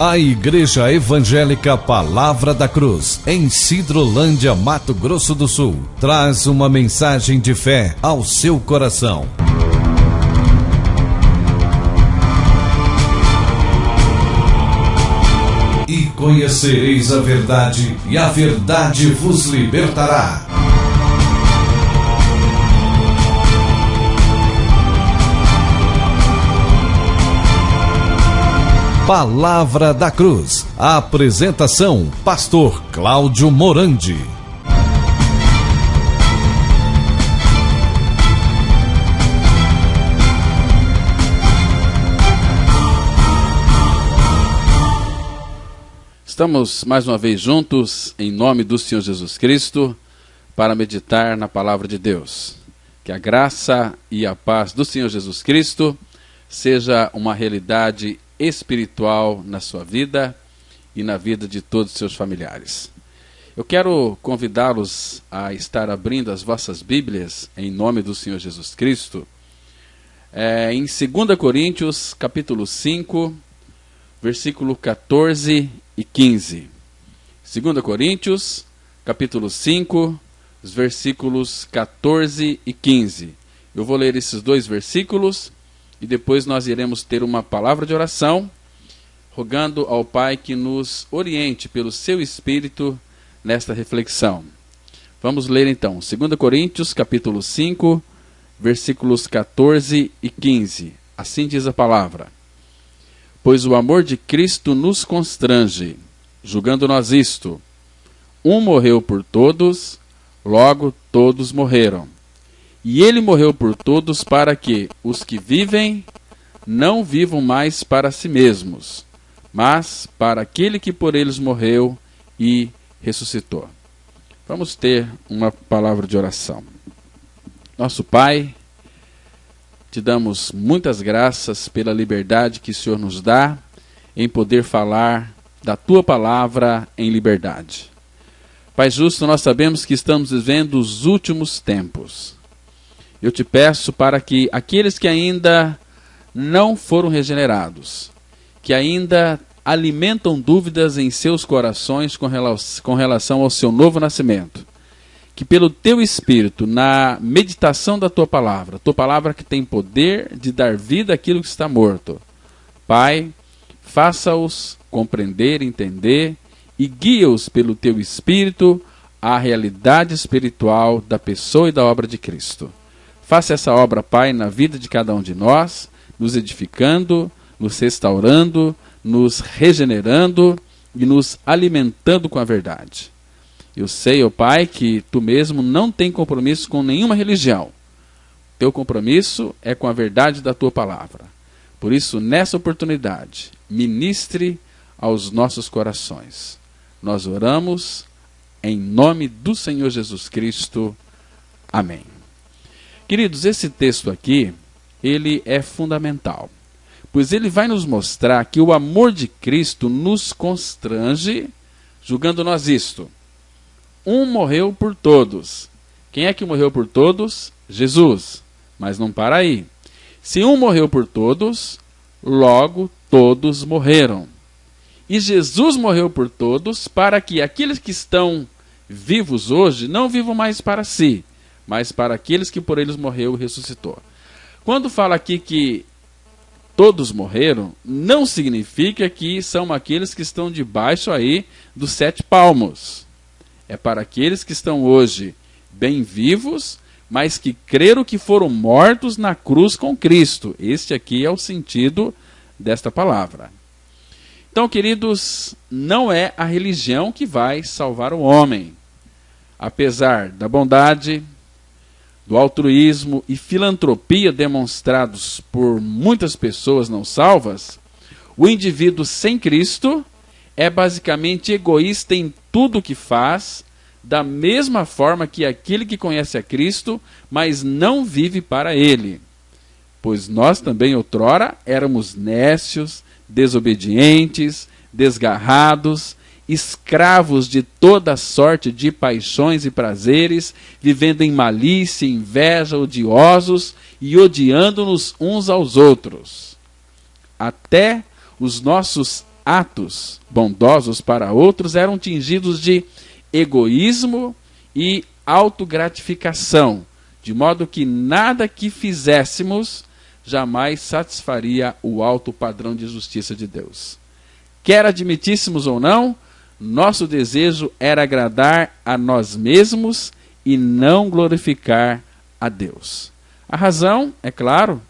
A Igreja Evangélica Palavra da Cruz, em Sidrolândia, Mato Grosso do Sul, traz uma mensagem de fé ao seu coração. E conhecereis a verdade, e a verdade vos libertará. Palavra da Cruz. A apresentação: Pastor Cláudio Morandi. Estamos mais uma vez juntos, em nome do Senhor Jesus Cristo, para meditar na Palavra de Deus. Que a graça e a paz do Senhor Jesus Cristo seja uma realidade espiritual na sua vida e na vida de todos os seus familiares. Eu quero convidá-los a estar abrindo as vossas Bíblias, em nome do Senhor Jesus Cristo, em 2 Coríntios, capítulo 5, versículo 14 e 15. 2 Coríntios, capítulo 5, os versículos 14 e 15. Eu vou ler esses dois versículos e depois nós iremos ter uma palavra de oração, rogando ao Pai que nos oriente pelo seu Espírito nesta reflexão. Vamos ler então, 2 Coríntios, capítulo 5, versículos 14 e 15. Assim diz a palavra: Pois o amor de Cristo nos constrange, julgando nós isto: um morreu por todos, logo todos morreram. E ele morreu por todos para que os que vivem não vivam mais para si mesmos, mas para aquele que por eles morreu e ressuscitou. Vamos ter uma palavra de oração. Nosso Pai, te damos muitas graças pela liberdade que o Senhor nos dá em poder falar da Tua palavra em liberdade. Pai justo, nós sabemos que estamos vivendo os últimos tempos. Eu te peço para que aqueles que ainda não foram regenerados, que ainda alimentam dúvidas em seus corações com relação ao seu novo nascimento, que pelo Teu Espírito, na meditação da Tua palavra que tem poder de dar vida àquilo que está morto, Pai, faça-os compreender, entender e guia-os pelo Teu Espírito à realidade espiritual da pessoa e da obra de Cristo. Faça essa obra, Pai, na vida de cada um de nós, nos edificando, nos restaurando, nos regenerando e nos alimentando com a verdade. Eu sei, ó Pai, que Tu mesmo não tem compromisso com nenhuma religião. Teu compromisso é com a verdade da Tua palavra. Por isso, nessa oportunidade, ministre aos nossos corações. Nós oramos em nome do Senhor Jesus Cristo. Amém. Queridos, esse texto aqui, ele é fundamental, pois ele vai nos mostrar que o amor de Cristo nos constrange, julgando nós isto: um morreu por todos. Quem é que morreu por todos? Jesus. Mas não para aí. Se um morreu por todos, logo todos morreram. E Jesus morreu por todos para que aqueles que estão vivos hoje não vivam mais para si, mas para aqueles que por eles morreu e ressuscitou. Quando fala aqui que todos morreram, não significa que são aqueles que estão debaixo aí dos 7 palmos. É para aqueles que estão hoje bem vivos, mas que creram que foram mortos na cruz com Cristo. Este aqui é o sentido desta palavra. Então, queridos, não é a religião que vai salvar o homem. Apesar da bondade, do altruísmo e filantropia demonstrados por muitas pessoas não salvas, o indivíduo sem Cristo é basicamente egoísta em tudo o que faz, da mesma forma que aquele que conhece a Cristo, mas não vive para Ele. Pois nós também outrora éramos nécios, desobedientes, desgarrados, escravos de toda sorte de paixões e prazeres, vivendo em malícia, inveja, odiosos e odiando-nos uns aos outros. Até os nossos atos bondosos para outros eram tingidos de egoísmo e autogratificação, de modo que nada que fizéssemos jamais satisfaria o alto padrão de justiça de Deus. Quer admitíssemos ou não, nosso desejo era agradar a nós mesmos e não glorificar a Deus. A razão, é claro,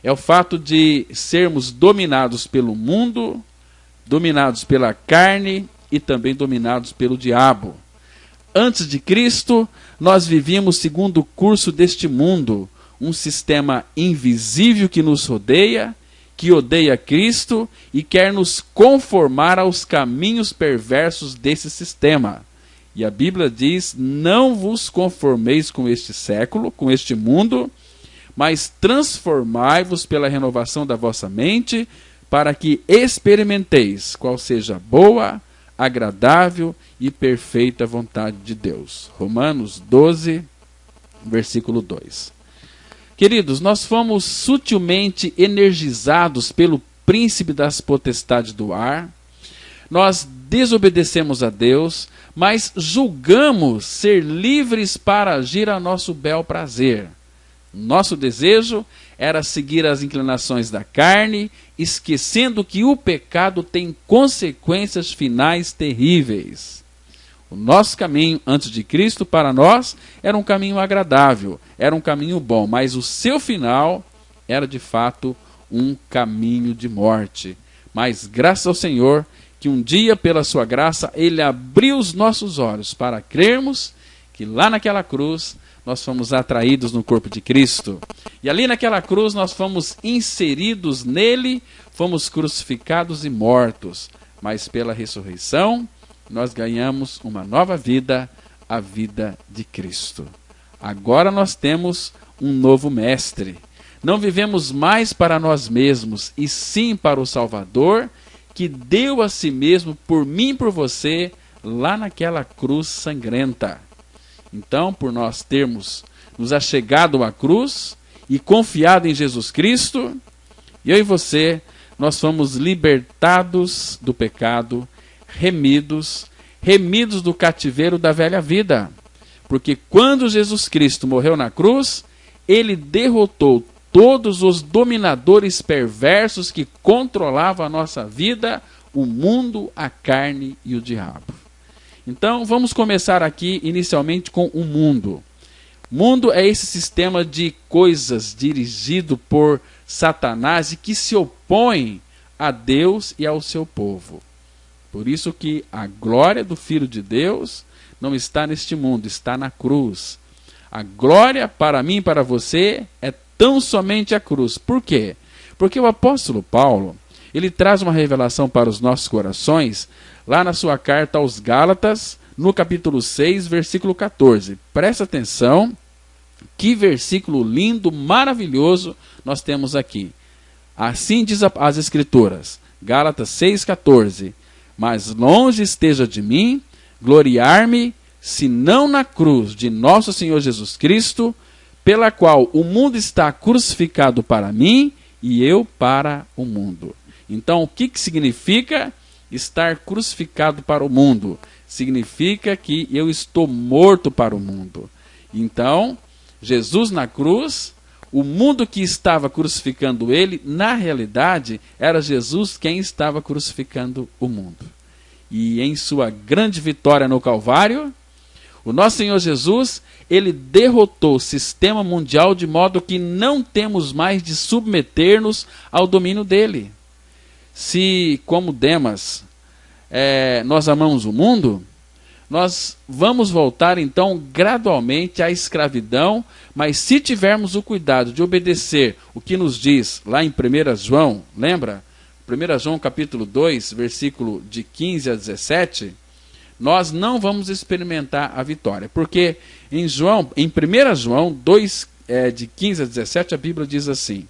é o fato de sermos dominados pelo mundo, dominados pela carne e também dominados pelo diabo. Antes de Cristo, nós vivíamos segundo o curso deste mundo, um sistema invisível que nos rodeia, que odeia Cristo e quer nos conformar aos caminhos perversos desse sistema. E a Bíblia diz: não vos conformeis com este século, com este mundo, mas transformai-vos pela renovação da vossa mente, para que experimenteis qual seja a boa, agradável e perfeita vontade de Deus. Romanos 12, versículo 2. Queridos, nós fomos sutilmente energizados pelo príncipe das potestades do ar, nós desobedecemos a Deus, mas julgamos ser livres para agir a nosso bel prazer. Nosso desejo era seguir as inclinações da carne, esquecendo que o pecado tem consequências finais terríveis. O nosso caminho antes de Cristo para nós era um caminho agradável, era um caminho bom, mas o seu final era de fato um caminho de morte. Mas graças ao Senhor, que um dia pela sua graça Ele abriu os nossos olhos para crermos que lá naquela cruz nós fomos atraídos no corpo de Cristo. E ali naquela cruz nós fomos inseridos nele, fomos crucificados e mortos. Mas pela ressurreição nós ganhamos uma nova vida, a vida de Cristo. Agora nós temos um novo mestre. Não vivemos mais para nós mesmos, e sim para o Salvador, que deu a si mesmo por mim e por você, lá naquela cruz sangrenta. Então, por nós termos nos achegado à cruz e confiado em Jesus Cristo, eu e você, nós fomos libertados do pecado, remidos do cativeiro da velha vida. Porque quando Jesus Cristo morreu na cruz, Ele derrotou todos os dominadores perversos que controlavam a nossa vida, o mundo, a carne e o diabo. Então, vamos começar aqui inicialmente com o mundo. Mundo é esse sistema de coisas dirigido por Satanás e que se opõe a Deus e ao seu povo. Por isso que a glória do Filho de Deus não está neste mundo, está na cruz. A glória para mim e para você é tão somente a cruz. Por quê? Porque o apóstolo Paulo, ele traz uma revelação para os nossos corações, lá na sua carta aos Gálatas, no capítulo 6, versículo 14. Presta atenção, que versículo lindo, maravilhoso nós temos aqui. Assim diz as Escrituras, Gálatas 6,14. Mas longe esteja de mim gloriar-me, senão na cruz de nosso Senhor Jesus Cristo, pela qual o mundo está crucificado para mim e eu para o mundo. Então, o que significa estar crucificado para o mundo? Significa que eu estou morto para o mundo. Então, Jesus na cruz, o mundo que estava crucificando ele, na realidade, era Jesus quem estava crucificando o mundo. E em sua grande vitória no Calvário, o nosso Senhor Jesus, ele derrotou o sistema mundial de modo que não temos mais de submeter-nos ao domínio dele. Se, como Demas, nós amamos o mundo, nós vamos voltar então gradualmente à escravidão, mas se tivermos o cuidado de obedecer o que nos diz lá em 1 João, lembra? 1 João capítulo 2, versículo de 15 a 17, nós não vamos experimentar a vitória. Porque em 1 João 2, de 15 a 17, a Bíblia diz assim: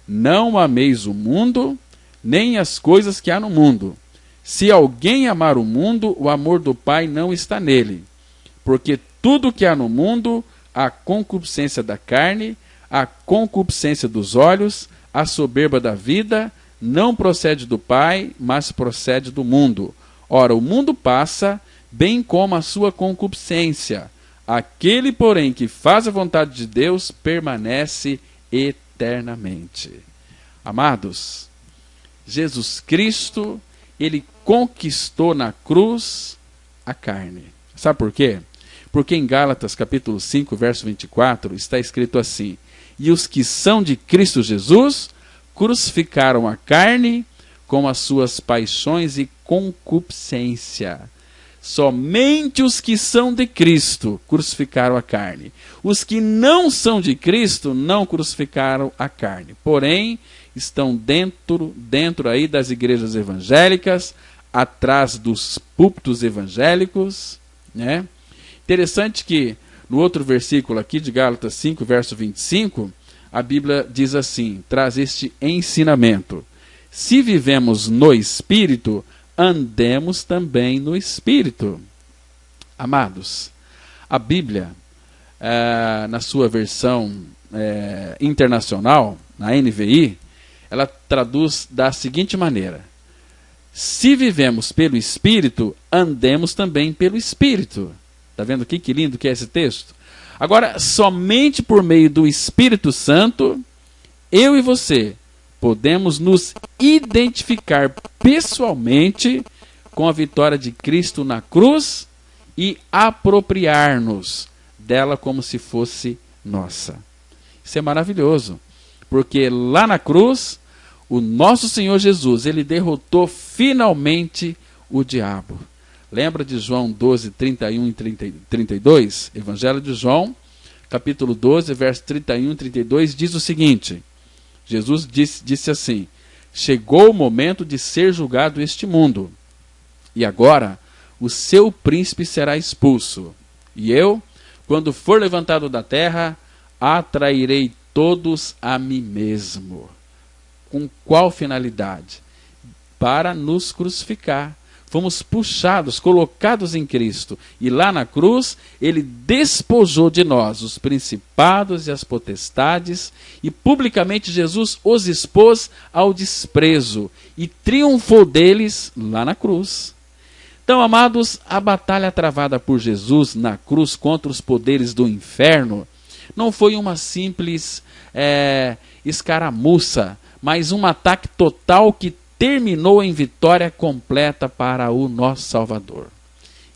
não ameis o mundo, nem as coisas que há no mundo. Se alguém amar o mundo, o amor do Pai não está nele. Porque tudo que há no mundo, a concupiscência da carne, a concupiscência dos olhos, a soberba da vida, não procede do Pai, mas procede do mundo. Ora, o mundo passa, bem como a sua concupiscência. Aquele, porém, que faz a vontade de Deus, permanece eternamente. Amados, Jesus Cristo, ele conquistou na cruz a carne. Sabe por quê? Porque em Gálatas capítulo 5, verso 24, está escrito assim: e os que são de Cristo Jesus crucificaram a carne com as suas paixões e concupiscência. Somente os que são de Cristo crucificaram a carne. Os que não são de Cristo não crucificaram a carne. Porém, estão dentro aí das igrejas evangélicas, atrás dos púlpitos evangélicos, né? Interessante que no outro versículo aqui de Gálatas 5, verso 25, a Bíblia diz assim, traz este ensinamento: se vivemos no Espírito, andemos também no Espírito. Amados, a Bíblia, na sua versão internacional, na NVI, ela traduz da seguinte maneira: se vivemos pelo Espírito, andemos também pelo Espírito. Está vendo aqui que lindo que é esse texto? Agora, somente por meio do Espírito Santo, eu e você podemos nos identificar pessoalmente com a vitória de Cristo na cruz e apropriar-nos dela como se fosse nossa. Isso é maravilhoso, porque lá na cruz, o nosso Senhor Jesus, ele derrotou finalmente o diabo. Lembra de João 12, 31 e 32? Evangelho de João, capítulo 12, verso 31 e 32, diz o seguinte: Jesus disse assim: chegou o momento de ser julgado este mundo, e agora o seu príncipe será expulso. E eu, quando for levantado da terra, atrairei todos a mim mesmo. Com qual finalidade? Para nos crucificar. Fomos puxados, colocados em Cristo. E lá na cruz, ele despojou de nós os principados e as potestades. E publicamente Jesus os expôs ao desprezo. E triunfou deles lá na cruz. Então, amados, a batalha travada por Jesus na cruz contra os poderes do inferno não foi uma simples escaramuça, mas um ataque total que terminou em vitória completa para o nosso Salvador.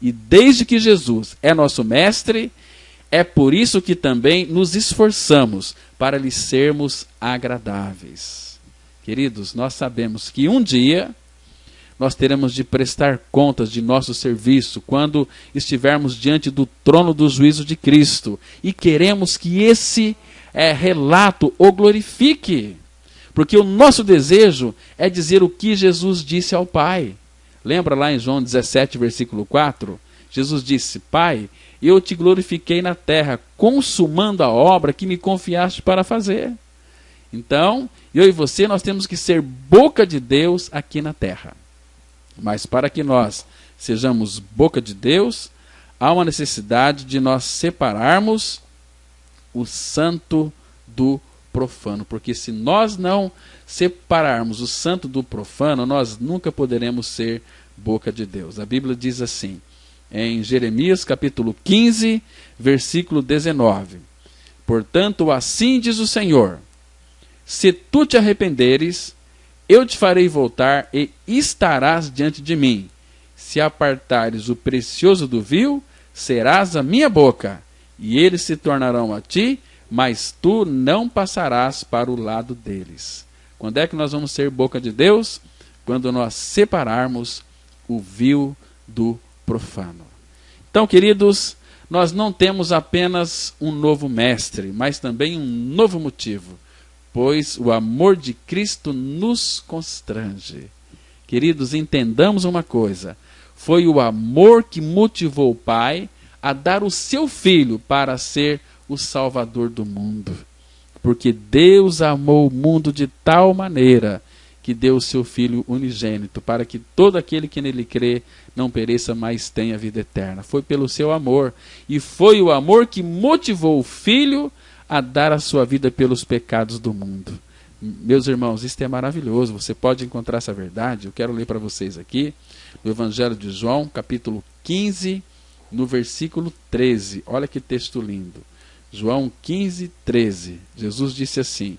E desde que Jesus é nosso mestre, é por isso que também nos esforçamos para lhe sermos agradáveis. Queridos, nós sabemos que um dia nós teremos de prestar contas de nosso serviço quando estivermos diante do trono do juízo de Cristo. E queremos que esse relato o glorifique. Porque o nosso desejo é dizer o que Jesus disse ao Pai. Lembra lá em João 17, versículo 4? Jesus disse: Pai, eu te glorifiquei na terra, consumando a obra que me confiaste para fazer. Então, eu e você, nós temos que ser boca de Deus aqui na terra. Mas para que nós sejamos boca de Deus, há uma necessidade de nós separarmos o santo do profano, porque se nós não separarmos o santo do profano, nós nunca poderemos ser boca de Deus. A Bíblia diz assim, em Jeremias capítulo 15, versículo 19: portanto, assim diz o Senhor: se tu te arrependeres, eu te farei voltar e estarás diante de mim. Se apartares o precioso do vil, serás a minha boca, e eles se tornarão a ti, mas tu não passarás para o lado deles. Quando é que nós vamos ser boca de Deus? Quando nós separarmos o vil do profano. Então, queridos, nós não temos apenas um novo mestre, mas também um novo motivo, pois o amor de Cristo nos constrange. Queridos, entendamos uma coisa: foi o amor que motivou o Pai a dar o seu Filho para ser o Salvador do mundo. Porque Deus amou o mundo de tal maneira que deu o seu Filho unigênito, para que todo aquele que nele crê não pereça, mas tenha vida eterna. Foi pelo seu amor. E foi o amor que motivou o Filho a dar a sua vida pelos pecados do mundo. Meus irmãos, isto é maravilhoso. Você pode encontrar essa verdade. Eu quero ler para vocês aqui, no Evangelho de João, capítulo 15, no versículo 13. Olha que texto lindo. João 15, 13. Jesus disse assim: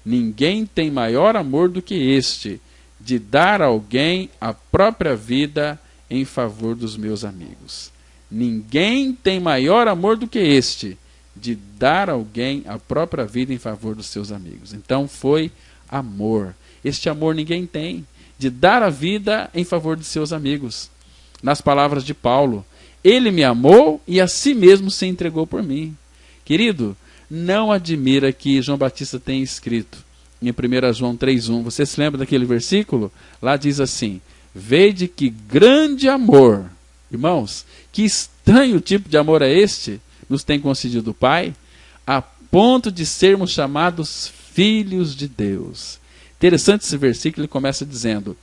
ninguém tem maior amor do que este, de dar a alguém a própria vida em favor dos meus amigos. Ninguém tem maior amor do que este, de dar a alguém a própria vida em favor dos seus amigos. Então foi amor. Este amor ninguém tem, de dar a vida em favor de seus amigos. Nas palavras de Paulo, ele me amou e a si mesmo se entregou por mim. Querido, não admira que João Batista tenha escrito em 1 João 3,1. Você se lembra daquele versículo? Lá diz assim: vede que grande amor, irmãos, que estranho tipo de amor é este, nos tem concedido o Pai, a ponto de sermos chamados filhos de Deus. Interessante esse versículo, ele começa dizendo: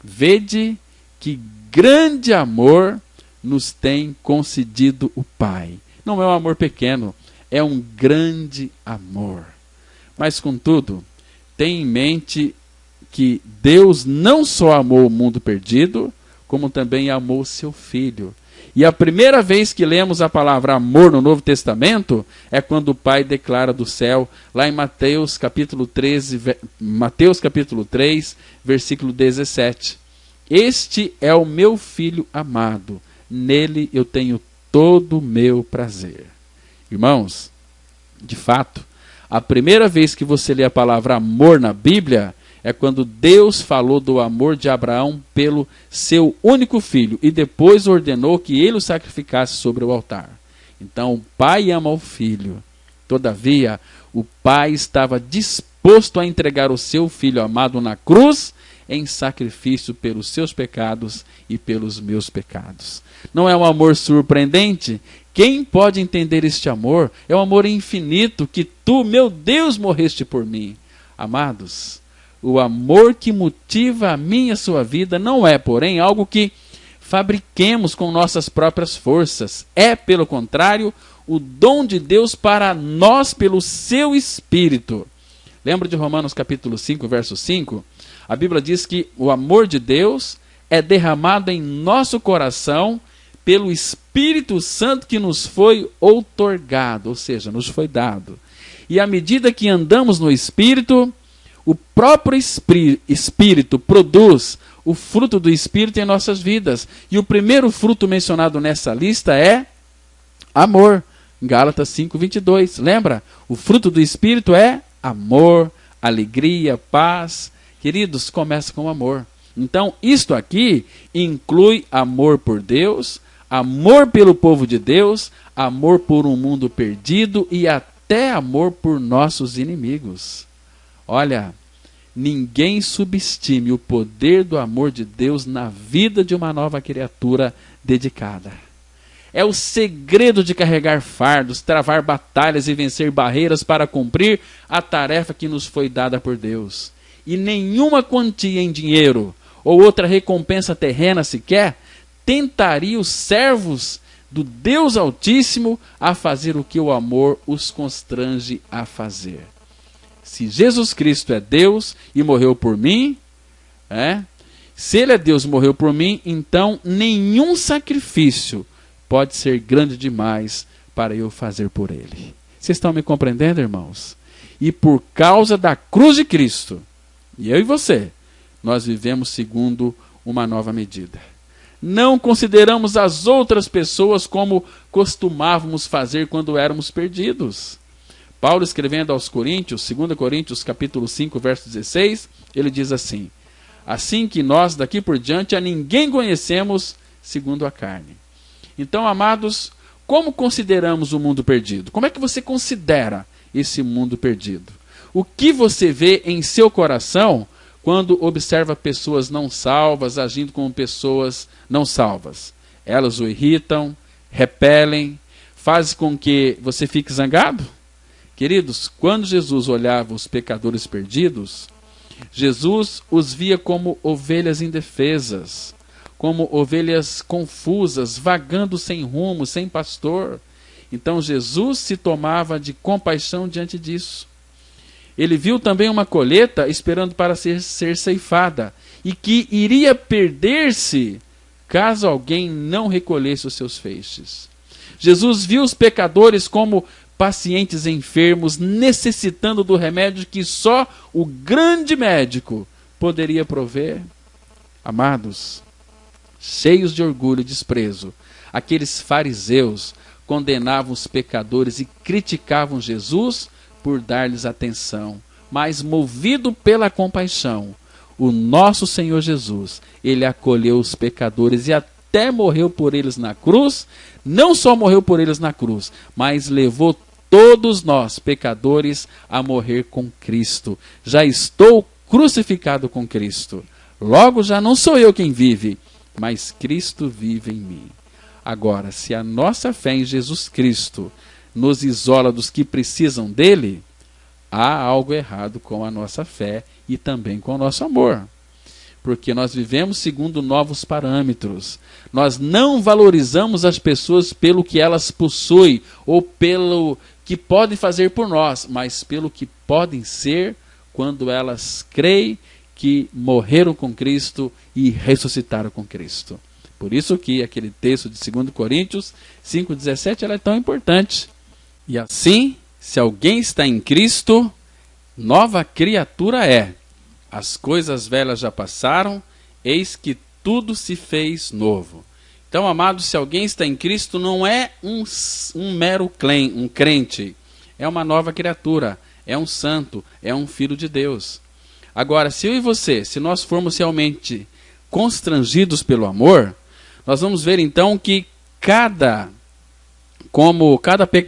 vede que grande amor nos tem concedido o Pai. Não é um amor pequeno, é um grande amor. Mas, contudo, tenha em mente que Deus não só amou o mundo perdido, como também amou seu Filho. E a primeira vez que lemos a palavra amor no Novo Testamento é quando o Pai declara do céu, lá em Mateus capítulo 3, versículo 17. Este é o meu Filho amado, nele eu tenho todo o meu prazer. Irmãos, de fato, a primeira vez que você lê a palavra amor na Bíblia é quando Deus falou do amor de Abraão pelo seu único filho e depois ordenou que ele o sacrificasse sobre o altar. Então o pai ama o filho. Todavia, o pai estava disposto a entregar o seu filho amado na cruz em sacrifício pelos seus pecados e pelos meus pecados. Não é um amor surpreendente? Quem pode entender este amor? É um amor infinito que tu, meu Deus, morreste por mim. Amados, o amor que motiva a minha e a sua vida não é, porém, algo que fabriquemos com nossas próprias forças. É, pelo contrário, o dom de Deus para nós pelo seu Espírito. Lembra de Romanos capítulo 5, verso 5? A Bíblia diz que o amor de Deus é derramado em nosso coração pelo Espírito Santo que nos foi outorgado, ou seja, nos foi dado. E à medida que andamos no Espírito, o próprio Espírito produz o fruto do Espírito em nossas vidas. E o primeiro fruto mencionado nessa lista é amor. Gálatas 5:22. Lembra? O fruto do Espírito é amor, alegria, paz. Queridos, começa com amor. Então, isto aqui inclui amor por Deus, amor pelo povo de Deus, amor por um mundo perdido e até amor por nossos inimigos. Olha, ninguém subestime o poder do amor de Deus na vida de uma nova criatura dedicada. É o segredo de carregar fardos, travar batalhas e vencer barreiras para cumprir a tarefa que nos foi dada por Deus. E nenhuma quantia em dinheiro ou outra recompensa terrena sequer tentaria os servos do Deus Altíssimo a fazer o que o amor os constrange a fazer. Se Jesus Cristo é Deus e morreu por mim, se Ele é Deus e morreu por mim, então nenhum sacrifício pode ser grande demais para eu fazer por Ele. Vocês estão me compreendendo, irmãos? E por causa da cruz de Cristo, e eu e você, nós vivemos segundo uma nova medida. Não consideramos as outras pessoas como costumávamos fazer quando éramos perdidos. Paulo, escrevendo aos Coríntios, 2 Coríntios capítulo 5, verso 16, ele diz assim: assim que nós daqui por diante a ninguém conhecemos segundo a carne. Então, amados, como consideramos o mundo perdido? Como é que você considera esse mundo perdido? O que você vê em seu coração quando observa pessoas não salvas agindo como pessoas não salvas? Elas o irritam, repelem, fazem com que você fique zangado? Queridos, quando Jesus olhava os pecadores perdidos, Jesus os via como ovelhas indefesas, como ovelhas confusas, vagando sem rumo, sem pastor. Então Jesus se tomava de compaixão diante disso. Ele viu também uma colheita esperando para ser ceifada, e que iria perder-se caso alguém não recolhesse os seus feixes. Jesus viu os pecadores como pacientes enfermos, necessitando do remédio que só o grande médico poderia prover. Amados, cheios de orgulho e desprezo, aqueles fariseus condenavam os pecadores e criticavam Jesus por dar-lhes atenção. Mas, movido pela compaixão, o nosso Senhor Jesus, ele acolheu os pecadores e até morreu por eles na cruz. Não só morreu por eles na cruz, mas levou todos nós, pecadores, a morrer com Cristo. Já estou crucificado com Cristo. Logo já não sou eu quem vive, mas Cristo vive em mim. Agora, se a nossa fé em Jesus Cristo nos isola dos que precisam dele, há algo errado com a nossa fé e também com o nosso amor. Porque nós vivemos segundo novos parâmetros. Nós não valorizamos as pessoas pelo que elas possuem ou pelo que podem fazer por nós, mas pelo que podem ser quando elas creem que morreram com Cristo e ressuscitaram com Cristo. Por isso que aquele texto de 2 Coríntios 5,17 ela é tão importante. E assim, se alguém está em Cristo, nova criatura é. As coisas velhas já passaram, eis que tudo se fez novo. Então, amados, se alguém está em Cristo, não é um mero crente. É uma nova criatura, é um santo, é um filho de Deus. Agora, se eu e você, se nós formos realmente constrangidos pelo amor, nós vamos ver então que cada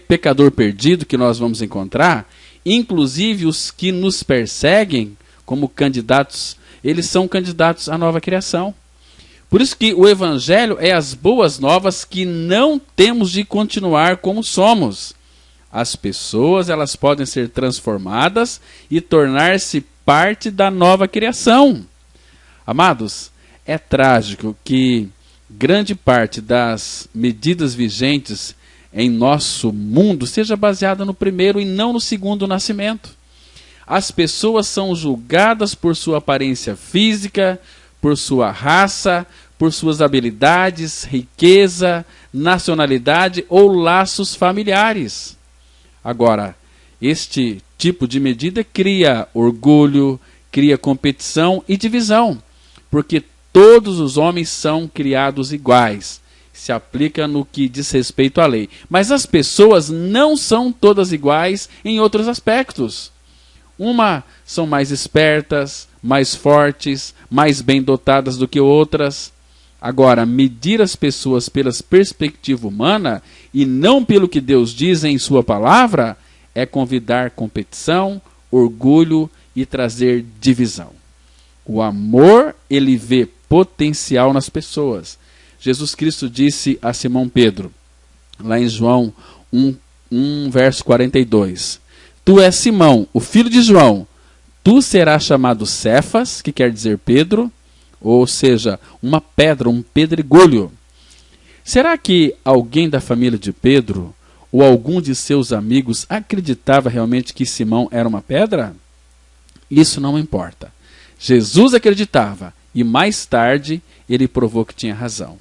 pecador perdido que nós vamos encontrar, inclusive os que nos perseguem como candidatos, eles são candidatos à nova criação. Por isso que o Evangelho é as boas novas que não temos de continuar como somos. As pessoas, elas podem ser transformadas e tornar-se parte da nova criação. Amados, é trágico que grande parte das medidas vigentes em nosso mundo seja baseada no primeiro e não no segundo nascimento. As pessoas são julgadas por sua aparência física, por sua raça, por suas habilidades, riqueza, nacionalidade ou laços familiares. Agora, este tipo de medida cria orgulho, cria competição e divisão, porque todos os homens são criados iguais. Se aplica no que diz respeito à lei. Mas as pessoas não são todas iguais em outros aspectos. Umas são mais espertas, mais fortes, mais bem dotadas do que outras. Agora, medir as pessoas pela perspectiva humana e não pelo que Deus diz em sua palavra é convidar competição, orgulho e trazer divisão. O amor, ele vê potencial nas pessoas. Jesus Cristo disse a Simão Pedro, lá em João 1 verso 42, Tu és Simão, o filho de João, tu serás chamado Cefas, que quer dizer Pedro, ou seja, uma pedra, um pedregulho. Será que alguém da família de Pedro, ou algum de seus amigos, acreditava realmente que Simão era uma pedra? Isso não importa. Jesus acreditava, e mais tarde ele provou que tinha razão.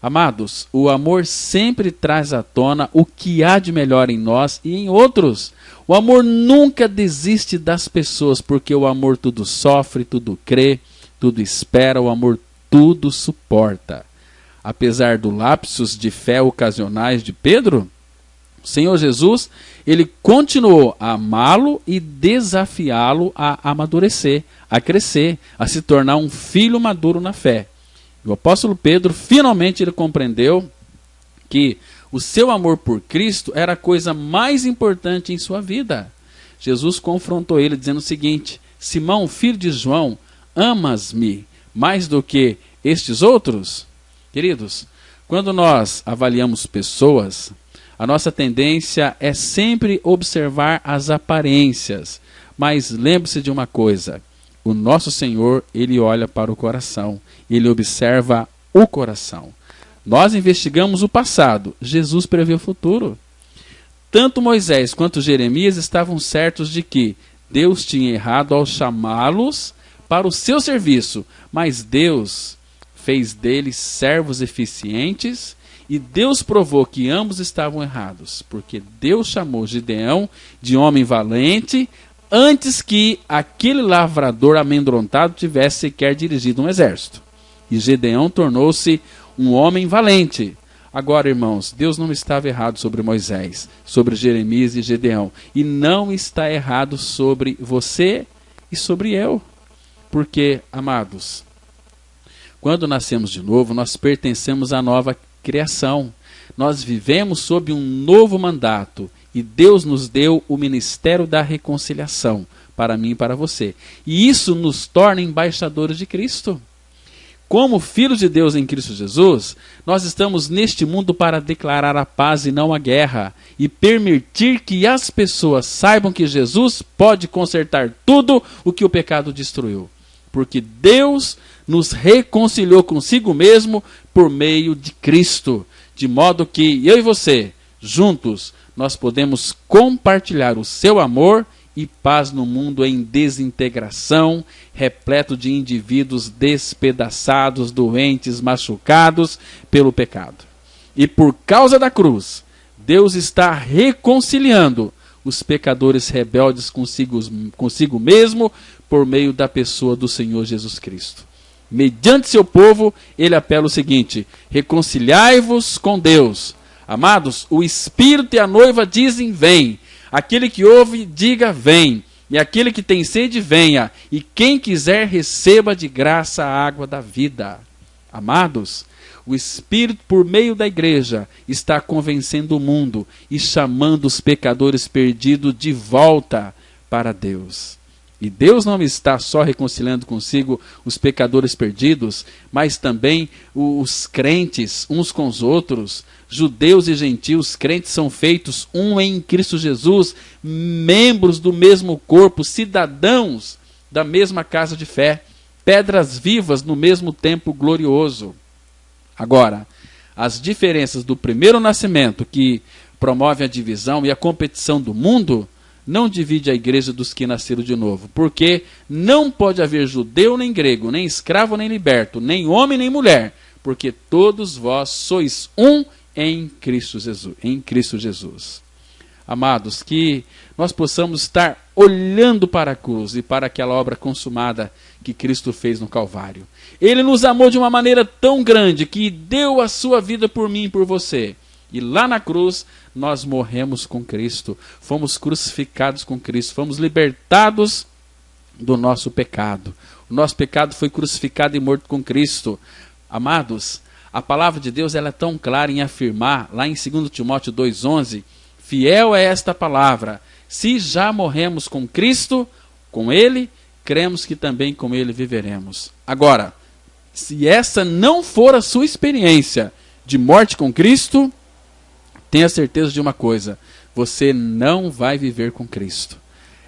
Amados, o amor sempre traz à tona o que há de melhor em nós e em outros. O amor nunca desiste das pessoas, porque o amor tudo sofre, tudo crê, tudo espera, o amor tudo suporta. Apesar do lapsus de fé ocasionais de Pedro, o Senhor Jesus, ele continuou a amá-lo e desafiá-lo a amadurecer, a crescer, a se tornar um filho maduro na fé. O apóstolo Pedro, finalmente, ele compreendeu que o seu amor por Cristo era a coisa mais importante em sua vida. Jesus confrontou ele dizendo o seguinte: Simão, filho de João, amas-me mais do que estes outros? Queridos, quando nós avaliamos pessoas, a nossa tendência é sempre observar as aparências. Mas lembre-se de uma coisa: o nosso Senhor, ele olha para o coração, ele observa o coração. Nós investigamos o passado, Jesus prevê o futuro. Tanto Moisés quanto Jeremias estavam certos de que Deus tinha errado ao chamá-los para o seu serviço, mas Deus fez deles servos eficientes e Deus provou que ambos estavam errados, porque Deus chamou Gideão de homem valente antes que aquele lavrador amedrontado tivesse sequer dirigido um exército. E Gideão tornou-se um homem valente. Agora, irmãos, Deus não estava errado sobre Moisés, sobre Jeremias e Gideão, e não está errado sobre você e sobre eu. Porque, amados, quando nascemos de novo, nós pertencemos à nova criação. Nós vivemos sob um novo mandato e Deus nos deu o ministério da reconciliação para mim e para você. E isso nos torna embaixadores de Cristo. Como filhos de Deus em Cristo Jesus, nós estamos neste mundo para declarar a paz e não a guerra, e permitir que as pessoas saibam que Jesus pode consertar tudo o que o pecado destruiu. Porque Deus nos reconciliou consigo mesmo por meio de Cristo, de modo que eu e você, juntos, nós podemos compartilhar o seu amor e paz no mundo em desintegração, repleto de indivíduos despedaçados, doentes, machucados pelo pecado. E por causa da cruz, Deus está reconciliando os pecadores rebeldes consigo mesmo por meio da pessoa do Senhor Jesus Cristo. Mediante seu povo, ele apela o seguinte: reconciliai-vos com Deus. Amados, o Espírito e a noiva dizem: vem. Aquele que ouve, diga: vem. E aquele que tem sede, venha. E quem quiser, receba de graça a água da vida. Amados, o Espírito, por meio da igreja, está convencendo o mundo e chamando os pecadores perdidos de volta para Deus. E Deus não está só reconciliando consigo os pecadores perdidos, mas também os crentes uns com os outros. Judeus e gentios, crentes são feitos um em Cristo Jesus, membros do mesmo corpo, cidadãos da mesma casa de fé, pedras vivas no mesmo templo glorioso. Agora, as diferenças do primeiro nascimento, que promove a divisão e a competição do mundo, não divide a igreja dos que nasceram de novo, porque não pode haver judeu nem grego, nem escravo nem liberto, nem homem nem mulher, porque todos vós sois um em Cristo Jesus. Amados, que nós possamos estar olhando para a cruz e para aquela obra consumada que Cristo fez no Calvário. Ele nos amou de uma maneira tão grande que deu a sua vida por mim e por você. E lá na cruz, nós morremos com Cristo, fomos crucificados com Cristo, fomos libertados do nosso pecado. O nosso pecado foi crucificado e morto com Cristo. Amados, a palavra de Deus ela é tão clara em afirmar, lá em 2 Timóteo 2,11, fiel é esta palavra: se já morremos com Cristo, com Ele, cremos que também com Ele viveremos. Agora, se essa não for a sua experiência de morte com Cristo, tenha certeza de uma coisa: você não vai viver com Cristo.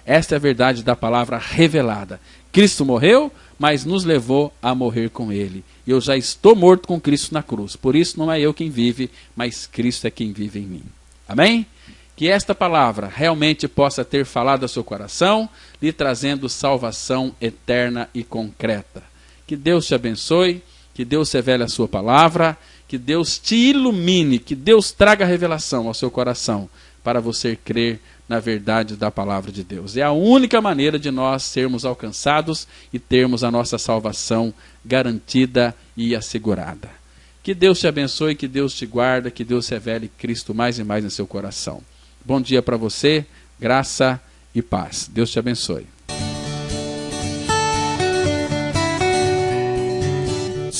Esta é a verdade da palavra revelada. Cristo morreu, mas nos levou a morrer com Ele. Eu já estou morto com Cristo na cruz. Por isso não é eu quem vive, mas Cristo é quem vive em mim. Amém? Que esta palavra realmente possa ter falado ao seu coração, lhe trazendo salvação eterna e concreta. Que Deus te abençoe, que Deus revele a sua palavra, que Deus te ilumine, que Deus traga revelação ao seu coração para você crer na verdade da palavra de Deus. É a única maneira de nós sermos alcançados e termos a nossa salvação garantida e assegurada. Que Deus te abençoe, que Deus te guarde, que Deus revele Cristo mais e mais em seu coração. Bom dia para você, graça e paz. Deus te abençoe.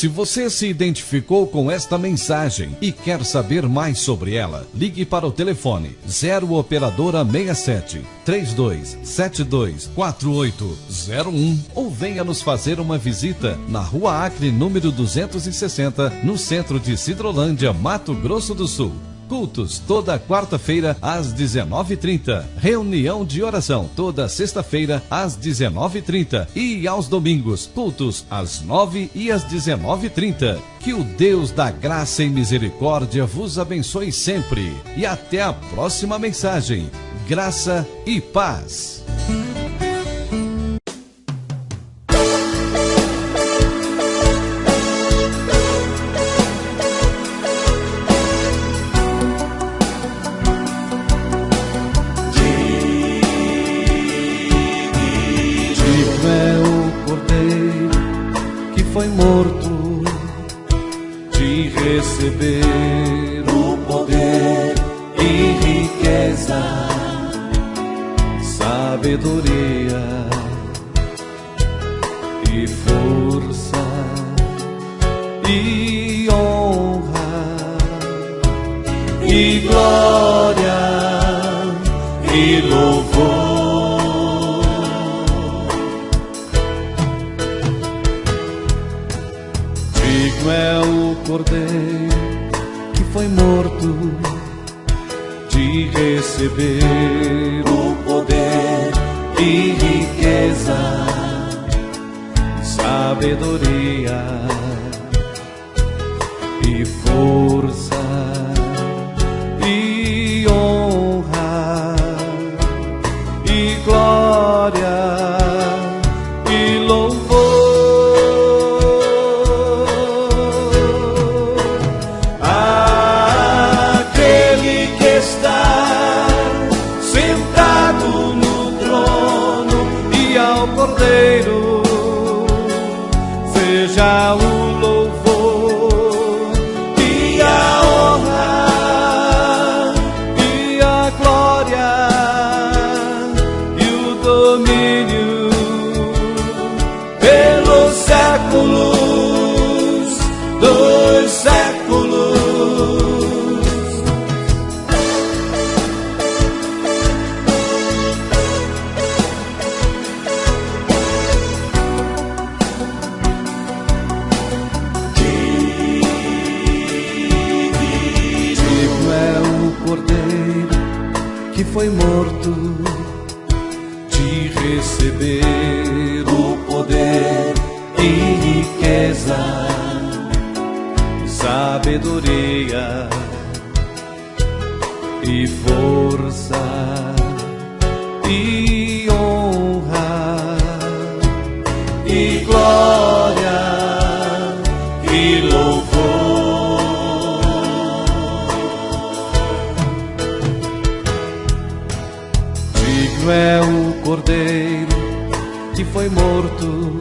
Se você se identificou com esta mensagem e quer saber mais sobre ela, ligue para o telefone 0 operadora 67 3272 4801 ou venha nos fazer uma visita na Rua Acre, número 260, no centro de Sidrolândia, Mato Grosso do Sul. Cultos toda quarta-feira às 19h30. Reunião de oração toda sexta-feira às 19h30. E aos domingos, cultos às 9h e às 19h30. Que o Deus da graça e misericórdia vos abençoe sempre. E até a próxima mensagem. Graça e paz. foi morto, de receber o poder e riqueza, sabedoria e força e honra e glória e louvor. Digno é o Cordeiro que foi morto, de receber o poder e riqueza, sabedoria e força e honra e glória e louvor. Aquele que está sentado no trono e ao Cordeiro seja o louvor e a honra e a glória e o domínio pelos séculos dos séculos. Cordeiro que foi morto, de receber o poder e riqueza, sabedoria e força e honra e glória e louvor. É o Cordeiro que foi morto,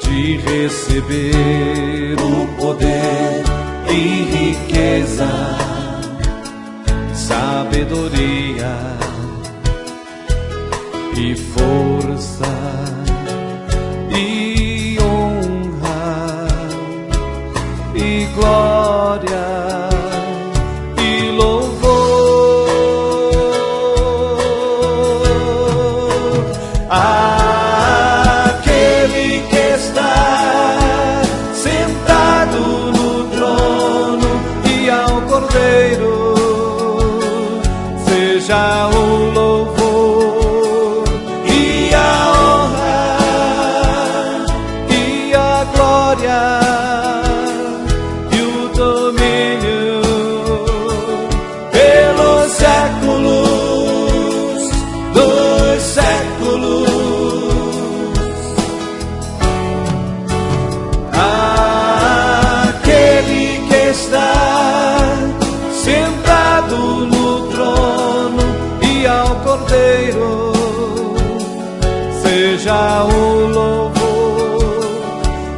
de receber o poder e riqueza, sabedoria e força e honra e glória e louvor. Aquele que está sentado no trono e ao Cordeiro seja o louvor e a honra e a glória e o domínio pelos séculos dos séculos. Aquele que está sentado no trono e ao Cordeiro seja o louvor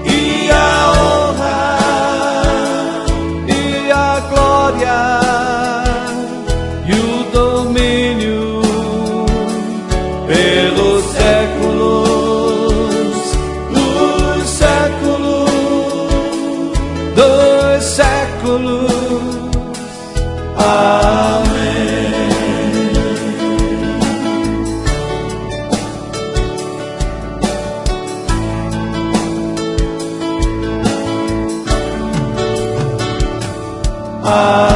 e a honra e a glória e o domínio pelos séculos dos séculos dos séculos. Amém. Amém.